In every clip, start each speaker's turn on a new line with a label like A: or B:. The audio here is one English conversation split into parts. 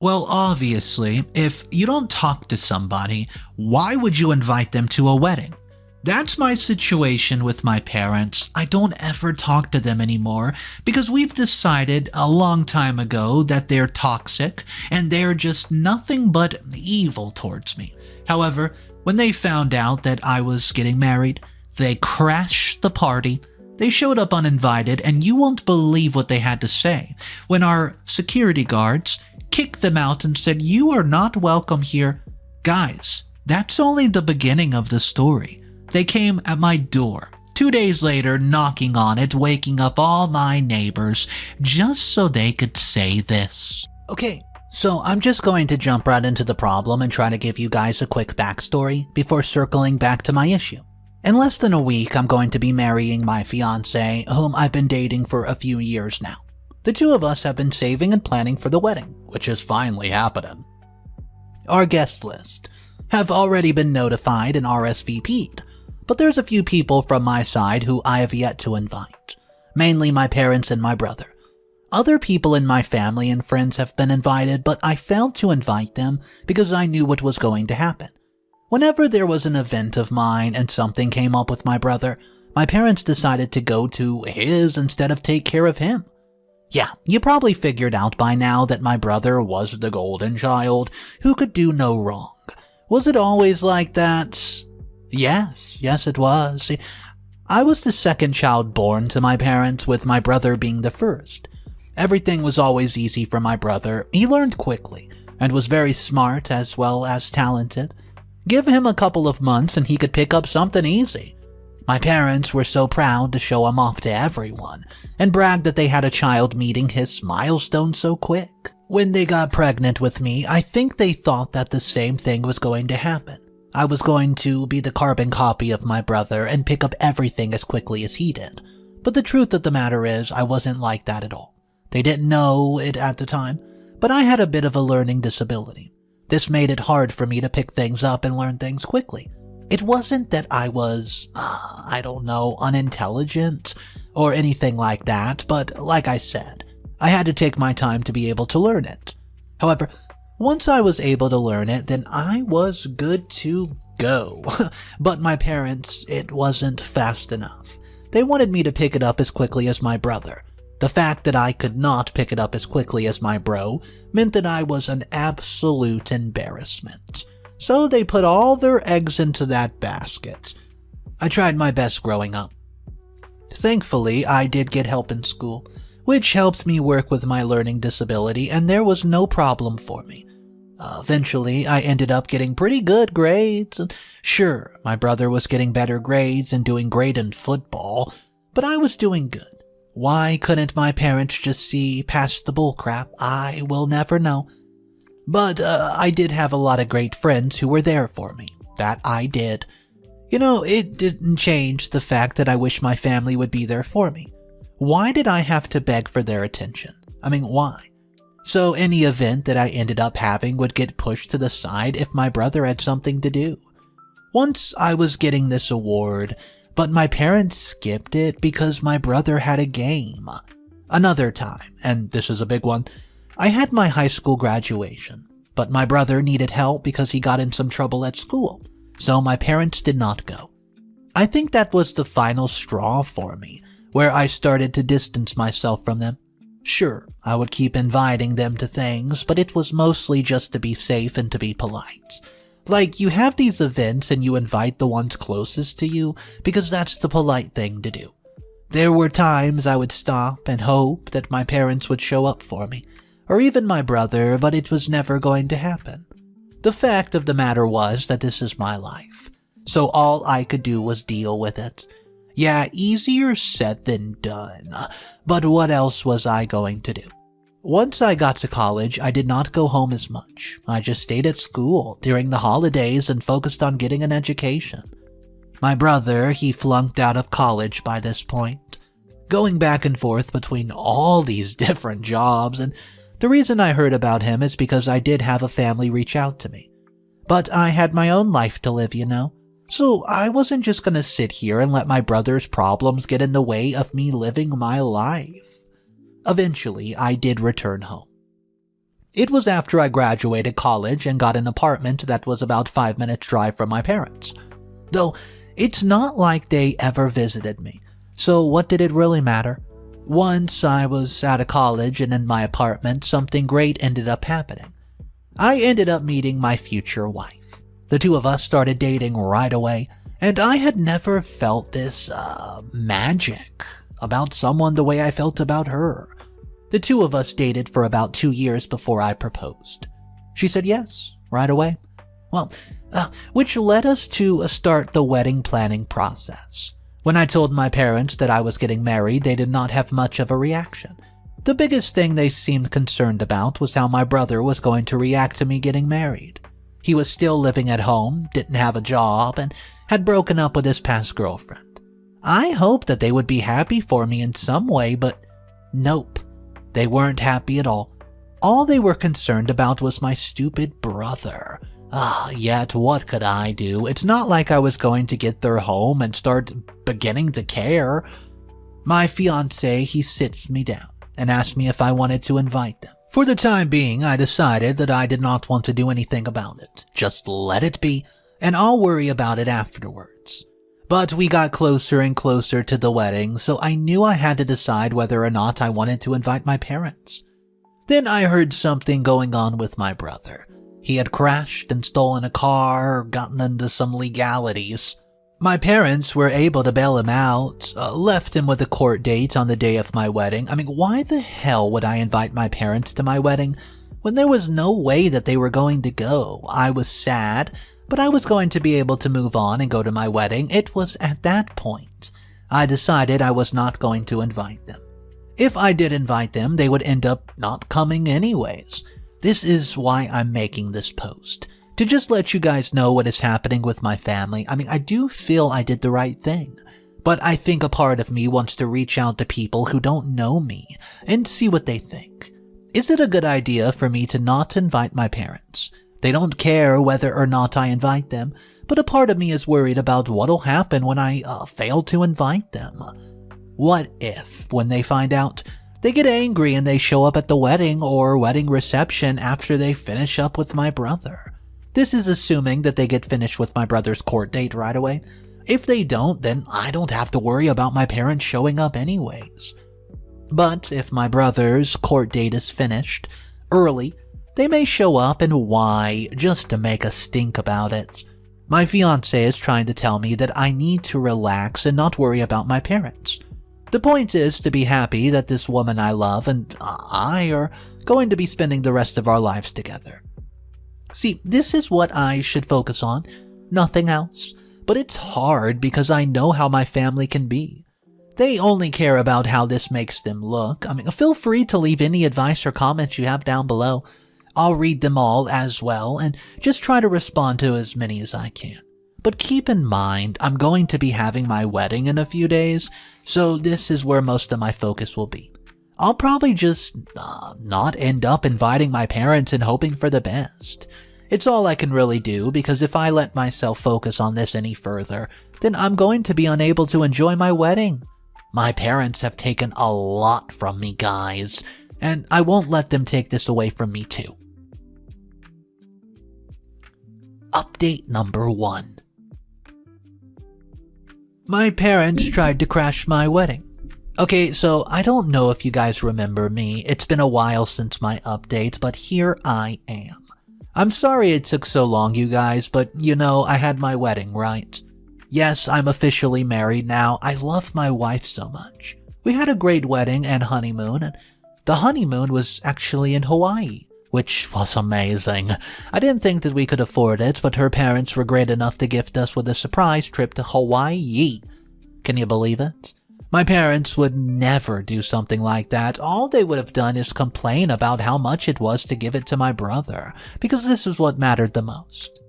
A: Well, obviously, if you don't talk to somebody, why would you invite them to a wedding? That's my situation with my parents. I don't ever talk to them anymore because we've decided a long time ago that they're toxic and they're just nothing but evil towards me. However, when they found out that I was getting married, they crashed the party. They showed up uninvited, and you won't believe what they had to say when our security guards kicked them out and said, "You are not welcome here." Guys, that's only the beginning of the story. They came at my door 2 days later, knocking on it, waking up all my neighbors just so they could say this. Okay, so I'm just going to jump right into the problem and try to give you guys a quick backstory before circling back to my issue. In less than a week, I'm going to be marrying my fiancé, whom I've been dating for a few years now. The two of us have been saving and planning for the wedding, which is finally happening. Our guest list have already been notified and RSVP'd, but there's a few people from my side who I have yet to invite, mainly my parents and my brother. Other people in my family and friends have been invited, but I failed to invite them because I knew what was going to happen. Whenever there was an event of mine and something came up with my brother, my parents decided to go to his instead of take care of him. Yeah, you probably figured out by now that my brother was the golden child who could do no wrong. Was it always like that? Yes, it was. I was the second child born to my parents, with my brother being the first. Everything was always easy for my brother. He learned quickly and was very smart as well as talented. Give him a couple of months and he could pick up something easy. My parents were so proud to show him off to everyone and brag that they had a child meeting his milestone so quick. When they got pregnant with me, I think they thought that the same thing was going to happen. I was going to be the carbon copy of my brother and pick up everything as quickly as he did. But the truth of the matter is, I wasn't like that at all. They didn't know it at the time, but I had a bit of a learning disability. This made it hard for me to pick things up and learn things quickly. It wasn't that I was, unintelligent or anything like that, but like I said, I had to take my time to be able to learn it. However, once I was able to learn it, then I was good to go. But my parents, it wasn't fast enough. They wanted me to pick it up as quickly as my brother. The fact that I could not pick it up as quickly as my bro meant that I was an absolute embarrassment. So they put all their eggs into that basket. I tried my best growing up. Thankfully, I did get help in school, which helped me work with my learning disability, and there was no problem for me. Eventually, I ended up getting pretty good grades. Sure, my brother was getting better grades and doing great in football, but I was doing good. Why couldn't my parents just see past the bullcrap? I will never know. But I did have a lot of great friends who were there for me. That I did. It didn't change the fact that I wish my family would be there for me. Why did I have to beg for their attention? Why? So any event that I ended up having would get pushed to the side if my brother had something to do. Once I was getting this award, but my parents skipped it because my brother had a game. Another time, and this is a big one, I had my high school graduation, but my brother needed help because he got in some trouble at school, so my parents did not go. I think that was the final straw for me, where I started to distance myself from them. Sure, I would keep inviting them to things, but it was mostly just to be safe and to be polite. Like, you have these events and you invite the ones closest to you because that's the polite thing to do. There were times I would stop and hope that my parents would show up for me, or even my brother, but it was never going to happen. The fact of the matter was that this is my life, so all I could do was deal with it. Yeah, easier said than done, but what else was I going to do? Once I got to college, I did not go home as much. I just stayed at school during the holidays and focused on getting an education. My brother, he flunked out of college by this point, going back and forth between all these different jobs, and the reason I heard about him is because I did have a family reach out to me. But I had my own life to live, So I wasn't just gonna sit here and let my brother's problems get in the way of me living my life. Eventually, I did return home. It was after I graduated college and got an apartment that was about 5 minutes drive from my parents. Though, it's not like they ever visited me, so what did it really matter? Once I was out of college and in my apartment, something great ended up happening. I ended up meeting my future wife. The two of us started dating right away, and I had never felt this, magic about someone the way I felt about her. The two of us dated for about 2 years before I proposed. She said yes, right away. Well, which led us to start the wedding planning process. When I told my parents that I was getting married, they did not have much of a reaction. The biggest thing they seemed concerned about was how my brother was going to react to me getting married. He was still living at home, didn't have a job, and had broken up with his past girlfriend. I hoped that they would be happy for me in some way, but nope. They weren't happy at all. All they were concerned about was my stupid brother. Yet what could I do? It's not like I was going to get their home and start beginning to care. My fiancé, he sits me down and asked me if I wanted to invite them. For the time being, I decided that I did not want to do anything about it. Just let it be, and I'll worry about it afterwards. But we got closer and closer to the wedding, so I knew I had to decide whether or not I wanted to invite my parents. Then I heard something going on with my brother. He had crashed and stolen a car, gotten into some legalities. My parents were able to bail him out, left him with a court date on the day of my wedding. I mean, why the hell would I invite my parents to my wedding when there was no way that they were going to go? I was sad, but I was going to be able to move on and go to my wedding. It was at that point I decided I was not going to invite them. If I did invite them, they would end up not coming anyways. This is why I'm making this post, to just let you guys know what is happening with my family. I mean, I do feel I did the right thing, but I think a part of me wants to reach out to people who don't know me and see what they think. Is it a good idea for me to not invite my parents? They don't care whether or not I invite them, but a part of me is worried about what'll happen when I fail to invite them. What if, when they find out, they get angry and they show up at the wedding or wedding reception after they finish up with my brother? This is assuming that they get finished with my brother's court date right away. If they don't, then I don't have to worry about my parents showing up anyways. But if my brother's court date is finished early, they may show up, and why? Just to make a stink about it. My fiancé is trying to tell me that I need to relax and not worry about my parents. The point is to be happy that this woman I love and I are going to be spending the rest of our lives together. See, this is what I should focus on, nothing else. But it's hard because I know how my family can be. They only care about how this makes them look. I mean, feel free to leave any advice or comments you have down below. I'll read them all as well and just try to respond to as many as I can. But keep in mind, I'm going to be having my wedding in a few days, so this is where most of my focus will be. I'll probably just not end up inviting my parents and hoping for the best. It's all I can really do, because if I let myself focus on this any further, then I'm going to be unable to enjoy my wedding. My parents have taken a lot from me, guys, and I won't let them take this away from me too. Update number 1. My parents tried to crash my wedding. Okay, so I don't know if you guys remember me. It's been a while since my update, but here I am. I'm sorry it took so long, you guys, but you know, I had my wedding, right? Yes, I'm officially married now. I love my wife so much. We had a great wedding and honeymoon, and the honeymoon was actually in Hawaii, which was amazing. I didn't think that we could afford it, but her parents were great enough to gift us with a surprise trip to Hawaii. Can you believe it? My parents would never do something like that. All they would have done is complain about how much it was to give it to my brother, because this is what mattered the most.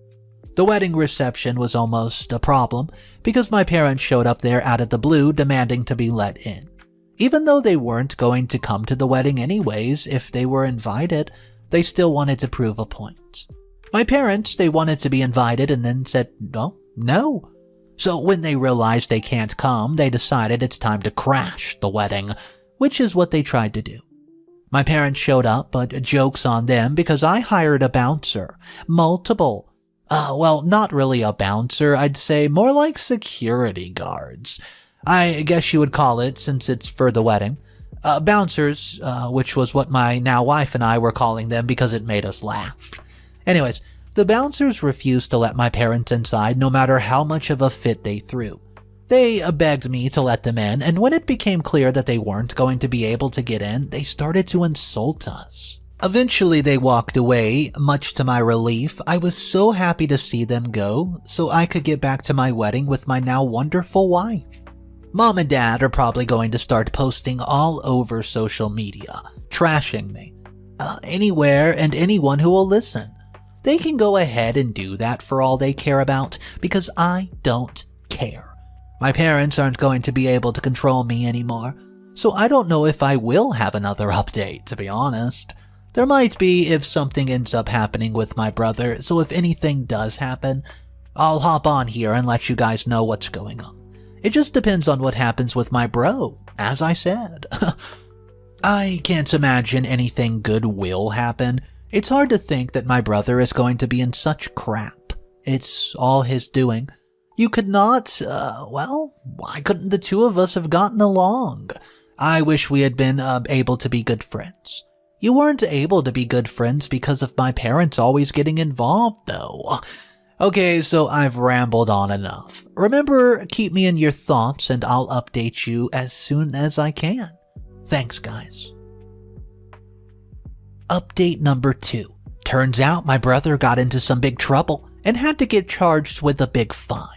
A: The wedding reception was almost a problem, because my parents showed up there out of the blue demanding to be let in. Even though they weren't going to come to the wedding anyways, if they were invited, they still wanted to prove a point. My parents, they wanted to be invited and then said, no. So when they realized they can't come, they decided it's time to crash the wedding, which is what they tried to do. My parents showed up, but joke's on them because I hired a bouncer. Multiple. Well, not really a bouncer, I'd say more like security guards. I guess you would call it since it's for the wedding. Bouncers, which was what my now wife and I were calling them because it made us laugh. Anyways, the bouncers refused to let my parents inside no matter how much of a fit they threw. They begged me to let them in, and when it became clear that they weren't going to be able to get in, they started to insult us. Eventually they walked away, much to my relief. I was so happy to see them go, so I could get back to my wedding with my now wonderful wife. Mom and Dad are probably going to start posting all over social media, trashing me. Anywhere and anyone who will listen. They can go ahead and do that for all they care about, because I don't care. My parents aren't going to be able to control me anymore, so I don't know if I will have another update, to be honest. There might be if something ends up happening with my brother, so if anything does happen, I'll hop on here and let you guys know what's going on. It just depends on what happens with my bro, as I said. I can't imagine anything good will happen. It's hard to think that my brother is going to be in such crap. It's all his doing. You could not, why couldn't the two of us have gotten along? I wish we had been able to be good friends. You weren't able to be good friends because of my parents always getting involved, though. Okay, so I've rambled on enough. Remember, keep me in your thoughts and I'll update you as soon as I can. Thanks, guys. Update number 2. Turns out my brother got into some big trouble and had to get charged with a big fine.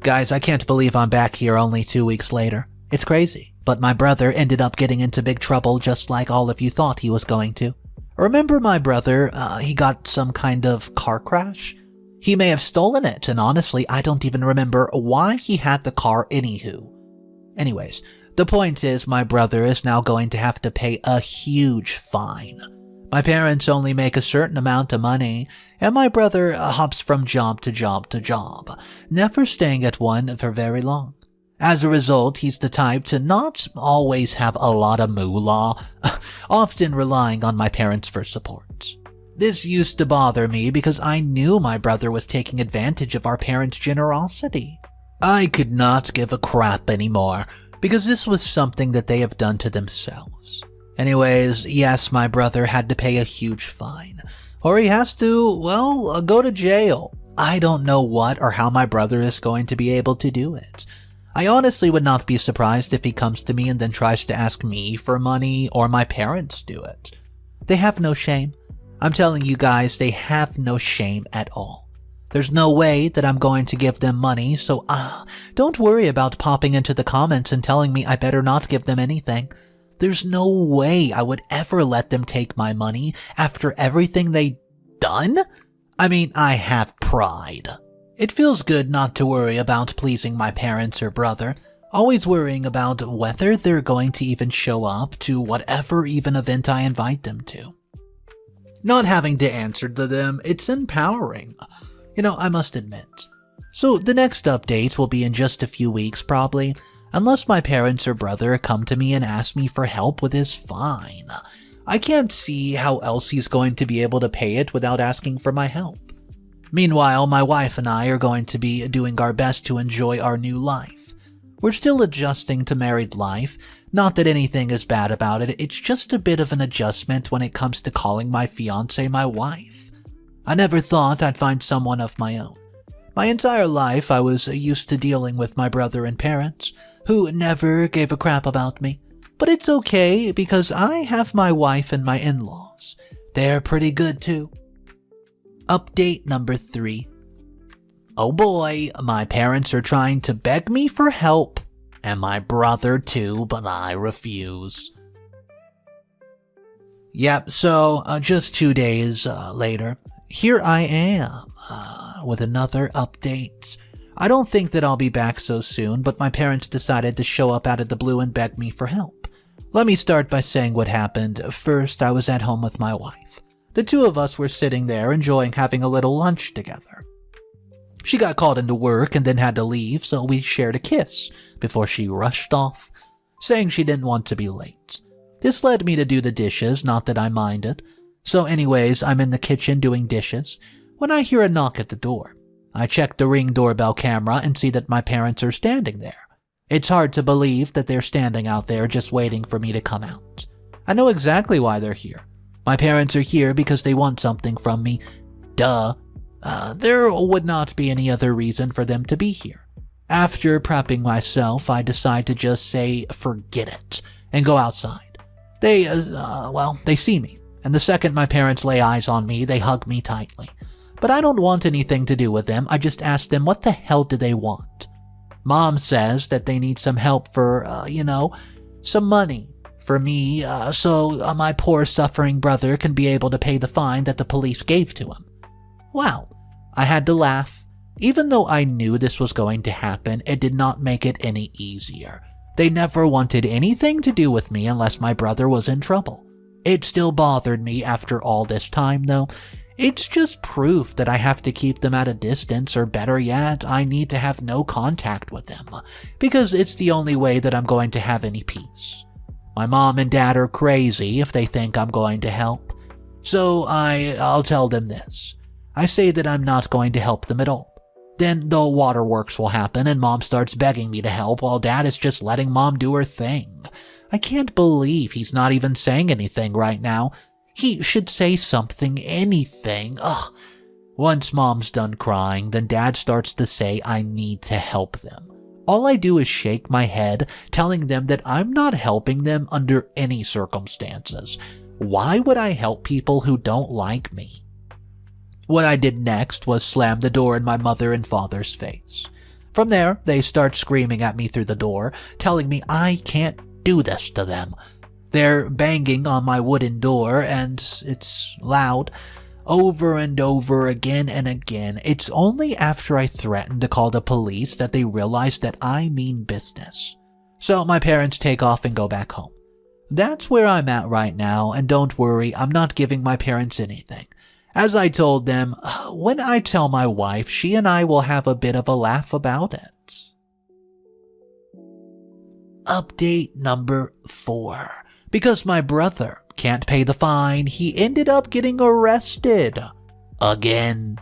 A: Guys, I can't believe I'm back here only 2 weeks later. It's crazy, but my brother ended up getting into big trouble just like all of you thought he was going to. Remember my brother, he got some kind of car crash? He may have stolen it, and honestly, I don't even remember why he had the car anywho. Anyways, the point is my brother is now going to have to pay a huge fine. My parents only make a certain amount of money, and my brother hops from job to job to job, never staying at one for very long. As a result, he's the type to not always have a lot of moolah, often relying on my parents for support. This used to bother me because I knew my brother was taking advantage of our parents' generosity. I could not give a crap anymore, because this was something that they have done to themselves. Anyways, yes, my brother had to pay a huge fine. Or he has to, go to jail. I don't know what or how my brother is going to be able to do it. I honestly would not be surprised if he comes to me and then tries to ask me for money, or my parents do it. They have no shame. I'm telling you guys, they have no shame at all. There's no way that I'm going to give them money, so don't worry about popping into the comments and telling me I better not give them anything. There's no way I would ever let them take my money after everything they've done. I mean, I have pride. It feels good not to worry about pleasing my parents or brother, always worrying about whether they're going to even show up to whatever even event I invite them to. Not having to answer to them, it's empowering. I must admit. So the next update will be in just a few weeks probably, unless my parents or brother come to me and ask me for help with his fine. I can't see how else he's going to be able to pay it without asking for my help. Meanwhile, my wife and I are going to be doing our best to enjoy our new life. We're still adjusting to married life, not that anything is bad about it, it's just a bit of an adjustment when it comes to calling my fiancé my wife. I never thought I'd find someone of my own. My entire life I was used to dealing with my brother and parents, who never gave a crap about me. But it's okay because I have my wife and my in-laws. They're pretty good too. Update number 3. Oh boy, my parents are trying to beg me for help, and my brother too, but I refuse. Yep, so just 2 days later, here I am with another update. I don't think that I'll be back so soon, but my parents decided to show up out of the blue and beg me for help. Let me start by saying what happened. First, I was at home with my wife. The two of us were sitting there enjoying having a little lunch together. She got called into work and then had to leave, so we shared a kiss before she rushed off. saying she didn't want to be late. This led me to do the dishes, not that I minded. So anyways, I'm in the kitchen doing dishes when I hear a knock at the door. I check the Ring doorbell camera and see that my parents are standing there. It's hard to believe that they're standing out there just waiting for me to come out. I know exactly why they're here. My parents are here because they want something from me. Duh. There would not be any other reason for them to be here. After prepping myself, I decide to just say forget it and go outside. They see me. And the second my parents lay eyes on me, they hug me tightly. But I don't want anything to do with them. I just ask them what the hell do they want. Mom says that they need some help for, some money for me, so my poor suffering brother can be able to pay the fine that the police gave to him. Wow, I had to laugh. Even though I knew this was going to happen, it did not make it any easier. They never wanted anything to do with me unless my brother was in trouble. It still bothered me after all this time, though. It's just proof that I have to keep them at a distance, or better yet, I need to have no contact with them, because it's the only way that I'm going to have any peace. My mom and dad are crazy if they think I'm going to help. So I'll tell them this. I say that I'm not going to help them at all. Then the waterworks will happen and mom starts begging me to help while dad is just letting mom do her thing. I can't believe he's not even saying anything right now. He should say something, anything. Ugh. Once mom's done crying, then dad starts to say I need to help them. All I do is shake my head, telling them that I'm not helping them under any circumstances. Why would I help people who don't like me? What I did next was slam the door in my mother and father's face. From there, they start screaming at me through the door, telling me I can't do this to them. They're banging on my wooden door, and it's loud, over and over again and again. It's only after I threaten to call the police that they realize that I mean business. So my parents take off and go back home. That's where I'm at right now, and don't worry, I'm not giving my parents anything. As I told them, when I tell my wife, she and I will have a bit of a laugh about it. Update number 4. Because my brother can't pay the fine, he ended up getting arrested. Again.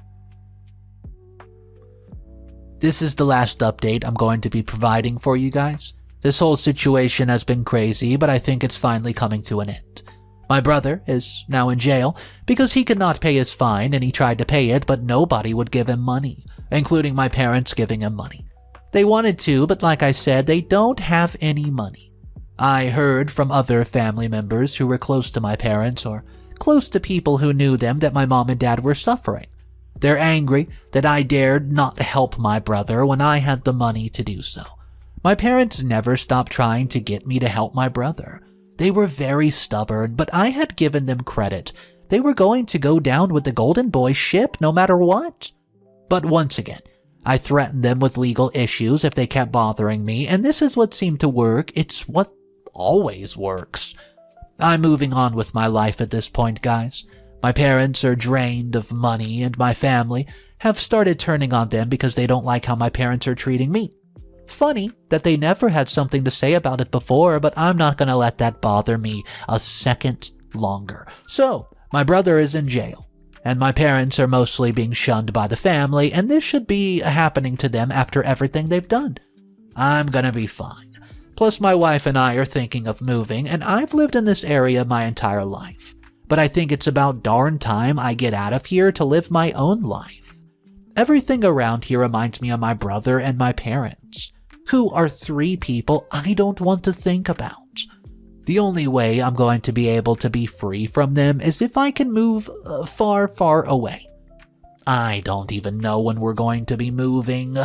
A: This is the last update I'm going to be providing for you guys. This whole situation has been crazy, but I think it's finally coming to an end. My brother is now in jail because he could not pay his fine and he tried to pay it, but nobody would give him money, including my parents giving him money. They wanted to, but like I said, they don't have any money. I heard from other family members who were close to my parents or close to people who knew them that my mom and dad were suffering. They're angry that I dared not help my brother when I had the money to do so. My parents never stopped trying to get me to help my brother. They were very stubborn, but I had given them credit. They were going to go down with the Golden Boy ship no matter what. But once again, I threatened them with legal issues if they kept bothering me, and this is what seemed to work. It's what always works. I'm moving on with my life at this point, guys. My parents are drained of money, and my family have started turning on them because they don't like how my parents are treating me. Funny that they never had something to say about it before, but I'm not going to let that bother me a second longer. So, my brother is in jail, and my parents are mostly being shunned by the family, and this should be happening to them after everything they've done. I'm going to be fine. Plus, my wife and I are thinking of moving, and I've lived in this area my entire life. But I think it's about darn time I get out of here to live my own life. Everything around here reminds me of my brother and my parents, who are 3 people I don't want to think about. The only way I'm going to be able to be free from them is if I can move far, far away. I don't even know when we're going to be moving,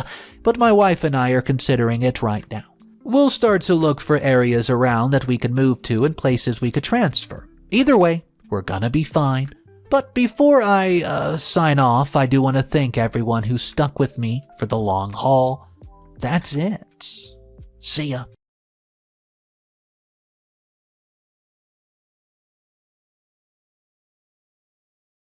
A: but my wife and I are considering it right now. We'll start to look for areas around that we can move to and places we could transfer. Either way, we're gonna be fine. But before I sign off, I do want to thank everyone who stuck with me for the long haul. That's it. See ya.